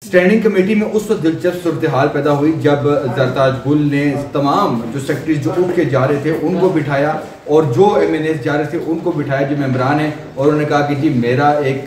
Standing committee में उस वक्त दिलचस्प सूरत हाल पैदा हुई जब जरताज गुल ने तमाम जो सेक्रेटरी जो उठ के जा रहे थे उनको बिठाया और जो MNAs जा रहे थे उनको बिठाया जो मेम्बरान हैं, और उन्होंने कहा कि जी मेरा एक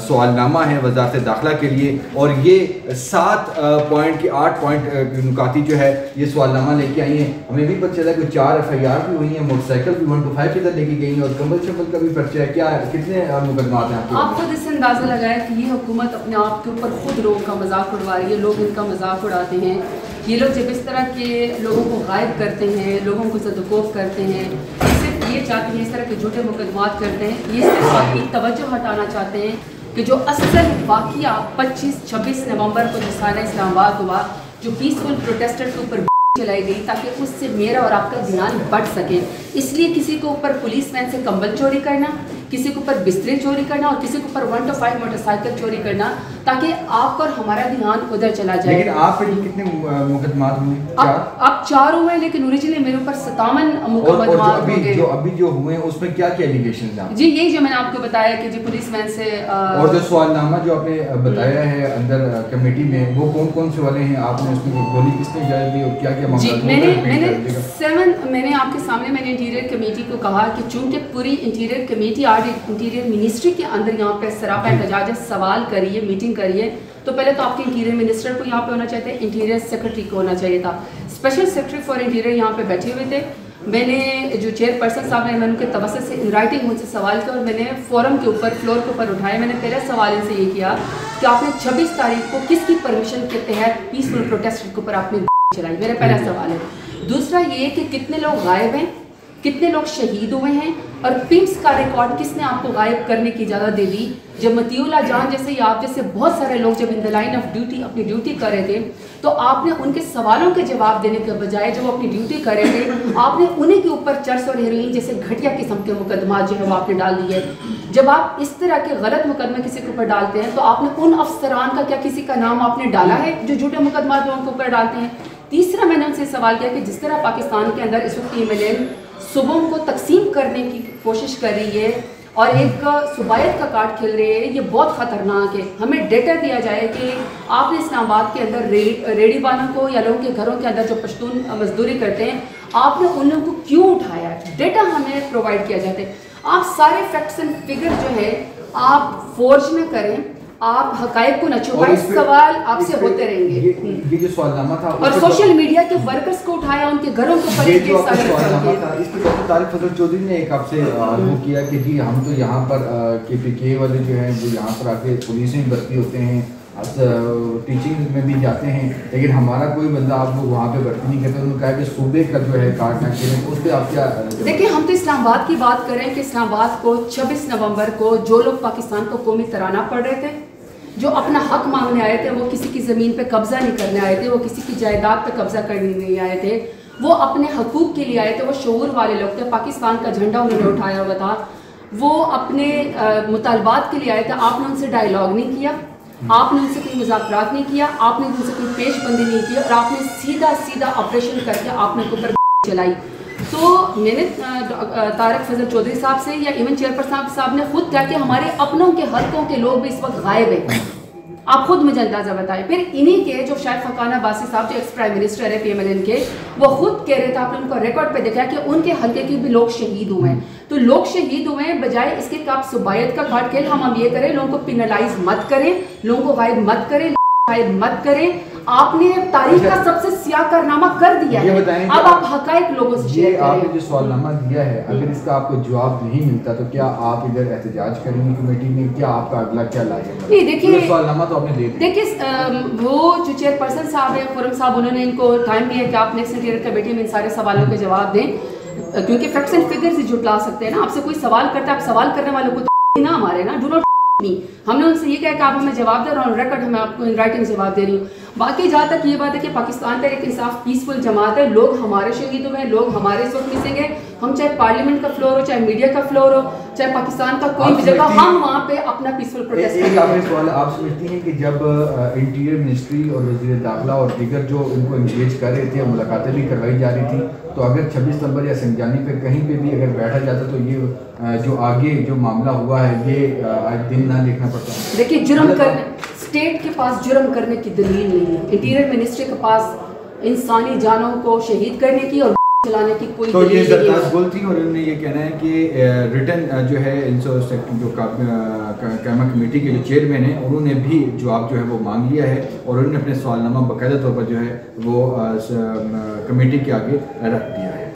सवालनामा है वजारत दाखिला के लिए, और ये 7 पॉइंट की 8 पॉइंट नुकाती जो है ये सवालनामा लेके आई हैं। हमें भी पता चला कि 4 FIR भी हुई हैं, मोटरसाइकिल भी 1 to 5 की तरह लेके गई हैं, और कम्बल शम्बल का भी पर्चा है। क्या कितने मुकदमात हैं आप खुद इससे अंदाजा लगाया कि ये हुकूमत अपने आप के ऊपर खुद लोगों का मजाक उड़वा रही है, लोग इनका मजाक उड़ाते हैं। ये लोग जब इस तरह के लोगों को गायब करते हैं, लोगों को सदकोफ करते हैं, सिर्फ ये चाहते हैं, इस तरह के झूठे मुकदमात करते हैं, ये सिर्फ आपकी तवज्जो हटाना चाहते हैं कि जो असल वाक़या 25-26 नवंबर को जो सारा इस्लामाबाद हुआ, जो पीसफुल प्रोटेस्टर के ऊपर चलाई गई ताकि उससे मेरा और आपका ध्यान बढ़ सके। इसलिए किसी के ऊपर पुलिस वैन से कंबल चोरी करना, किसी के ऊपर बिस्तरे चोरी करना और किसी के ऊपर 1 to 5 मोटरसाइकिल चोरी करना ताकि आपका और हमारा ध्यान उधर चला जाए। लेकिन आप पे कितने मुकदमात हुए? अब 4 हुए, लेकिन ओरिजिनली मेरे ऊपर 57 मुकदमात हुए। जो अभी जो हुए उसमें क्या क्या एलिगेशंस हैं? जी यही जो मैंने आपको बताया कि जी पुलिस वैन से और जो सवालनामा जो आपने बताया है अंदर कमेटी में, वो कौन कौन से वाले हैं? आपने उसमें गोली किसने जलाई दी और क्या क्या मामला? मैंने आपके सामने मैंने इंटीरियर कमेटी को कहा कि चूंकि पूरी इंटीरियर कमेटी इंटीरियर मिनिस्ट्री के अंदर यहाँ पे सरापा एहतजाज सवाल करिए, मीटिंग करिए, तो पहले तो आपके इंटीरियर मिनिस्टर को यहाँ पे होना चाहिए था, इंटीरियर सेक्रेटरी को होना चाहिए था। स्पेशल सेक्रेटरी फॉर इंटीरियर यहाँ पे बैठे हुए थे। मैंने जो चेयरपर्सन साहब ने मैंने उनके तवज्जो से इन राइटिंग मुझसे सवाल किया और मैंने फोरम के ऊपर फ्लोर के ऊपर उठाया। मैंने पहला सवाल इनसे ये किया कि आपने 26 तारीख को किसकी परमिशन के तहत पीसफुल प्रोटेस्ट के ऊपर आपने चलाई? मेरा पहला सवाल है। दूसरा ये कि कितने लोग गायब हैं, कितने लोग शहीद हुए हैं, और पिम्स का रिकॉर्ड किसने आपको गायब करने की इजाज़त दे दी? जब मतीउल्लाह जान जैसे या आप जैसे बहुत सारे लोग जब in the line of duty अपनी ड्यूटी कर रहे थे, तो आपने उनके सवालों के जवाब देने के बजाय जब वो अपनी ड्यूटी कर रहे थे आपने उन्हीं के ऊपर चर्स और हेरोइन जैसे घटिया किस्म के मुकदमा जो है वो आपने डाल दिए। जब आप इस तरह के गलत मुकदमे किसी के ऊपर डालते हैं तो आपने उन अफसरान का क्या किसी का नाम आपने डाला है जो झूठे मुकदमा लोगों के ऊपर डालते हैं? तीसरा मैंने उनसे सवाल किया कि जिस तरह पाकिस्तान के अंदर इस वक्त MLN सुबह को तकसीम करने की कोशिश कर रही है और एक सुबायत का कार्ड खेल रही है, ये बहुत ख़तरनाक है। हमें डेटा दिया जाए कि आपने इस्लामाबाद के अंदर रेडी वालों को या लोगों के घरों के अंदर जो पश्तून मजदूरी करते हैं आपने उन लोगों को क्यों उठाया? डेटा हमें प्रोवाइड किया जाता है। आप सारे फैक्ट्स एंड फिगर जो है आप फोर्ज न करें, आप हकायक को न छुपाएं, सवाल आपसे होते रहेंगे। ये जो सवालनामा था और सोशल मीडिया के वर्कर्स को उठाया, उनके घरों के ऊपर ये जो सवालनामा था इसके बाद तारिक फजल चौधरी ने एक आपसे वो किया कि जी हम तो यहाँ पर KPK वाले जो हैं जो यहाँ पर आके पुलिस में भर्ती होते हैं, टीचिंग में भी जाते हैं, लेकिन हमारा कोई बंदा आप लोग वहाँ पे भर्ती नहीं करते। उन्होंने कहा कि सूबे का जो है कार्ड ना करें, उस पर आप क्या? देखिए हम तो इस्लामाबाद की बात करें कि इस्लामाबाद को 26 नवंबर को जो लोग पाकिस्तान को कौमी तराना पढ़ रहे थे, जो अपना हक मांगने आए थे, वो किसी की ज़मीन पे कब्जा नहीं करने आए थे, वो किसी की जायदाद पे कब्जा करने नहीं आए थे, वो अपने हकूक़ के लिए आए थे, वो शऊर वाले लोग थे। पाकिस्तान का झंडा उन्होंने उठाया हुआ था, वो अपने मुतालबात के लिए आए थे। आपने उनसे डायलॉग नहीं किया, आपने उनसे कोई मुज़ाकरात नहीं किया, आपने उनसे कोई पेशबंदी नहीं की और आपने सीधा सीधा ऑपरेशन करके आपने उनके ऊपर चलाई। तो मैंने तारिक फजल चौधरी साहब से या इवन चेयरपर्सन साहब ने खुद कहा कि हमारे अपनों के हल्कों के लोग भी इस वक्त गायब हैं। आप खुद मुझे अंदाजा बताएं। फिर इन्हीं के जो शायद फकाना बासी साहब जो एक्स प्राइम मिनिस्टर है PMLN के, वो खुद कह रहे थे, आपने उनको रिकॉर्ड पे देखा कि उनके हल्के के भी लोग शहीद हुए हैं। तो लोग शहीद हुए हैं, बजाय इसके कि आप सुबायत का कार्ड खेल हम ये करें, लोगों को पिनलाइज मत करें, लोगों को गायब मत करें, गायब मत करें। आपने तारीख का सबसे सियाह कारनामा कर दिया है, अब आप हकायक लोगों से शेयर करें। आपने जो सवालनामा दिया है, अगर इसका आपको जवाब नहीं मिलता तो क्या आप इधर एहतजाज करेंगे कमेटी में? क्या आपका अगला क्या लाएगा? नहीं देखिए, सवालनामा तो आपने दे दिया। देखिए वो जो चेयरपर्सन साहब है फोरम साहब, उन्होंने इनको टाइम दिया कि आप नेक्स्ट इंटीरियर कमेटी में इन सारे सवालों के जवाब दें, क्योंकि फैक्ट्स एंड फिगर्स ही जुटला सकते हैं ना। आपसे कोई सवाल करता है, आप सवाल करने वालों को ना मारे ना, डू नॉट नहीं। हमने उनसे ये कहा कि आप हमें जवाब दे रहे हो, ऑन रिकॉर्ड हमें आपको इन राइटिंग जवाब दे रही हूँ। बाकी जहाँ तक ये बात है कि पाकिस्तान तहरीक इंसाफ पीसफुल जमात है, लोग हमारे शहीद हुए हैं, लोग हमारे इस वक्त मिसेंगे, हम चाहे पार्लियामेंट का फ्लोर हो, चाहे मीडिया का फ्लोर हो, चाहे पाकिस्तान का कोई भी जगह, हम वहाँ पे अपना पीसफुल प्रोटेस्ट करेंगे। सवाल आप समझती हैं कि जब इंटीरियर मिनिस्ट्री और वज़ीर दाखिला और दीगर जो इनको इंगेज कर रहे थे, मुलाकातें भी करवाई जा रही थी, तो अगर 26 नवंबर या संजानी पे कहीं पे भी अगर बैठा जाता तो ये जो आगे जो मामला हुआ है ये आज दिन ना देखना पड़ता? देखिए जुर्म करने स्टेट के पास जुर्म करने की दलील नहीं है, इंटीरियर मिनिस्ट्री के पास इंसानी जानों को शहीद करने की और चलाने की कोई तो ये दलील नहीं जरदाज है। गुल थी और उन्होंने ये कहना है कि रिटर्न जो है जो कायमा कमेटी के जो चेयरमैन हैं उन्होंने भी जवाब जो है वो मांग लिया है और उन्होंने अपने सवालनामा बाकायदा तौर पर जो है वो कमेटी के आगे रख दिया है।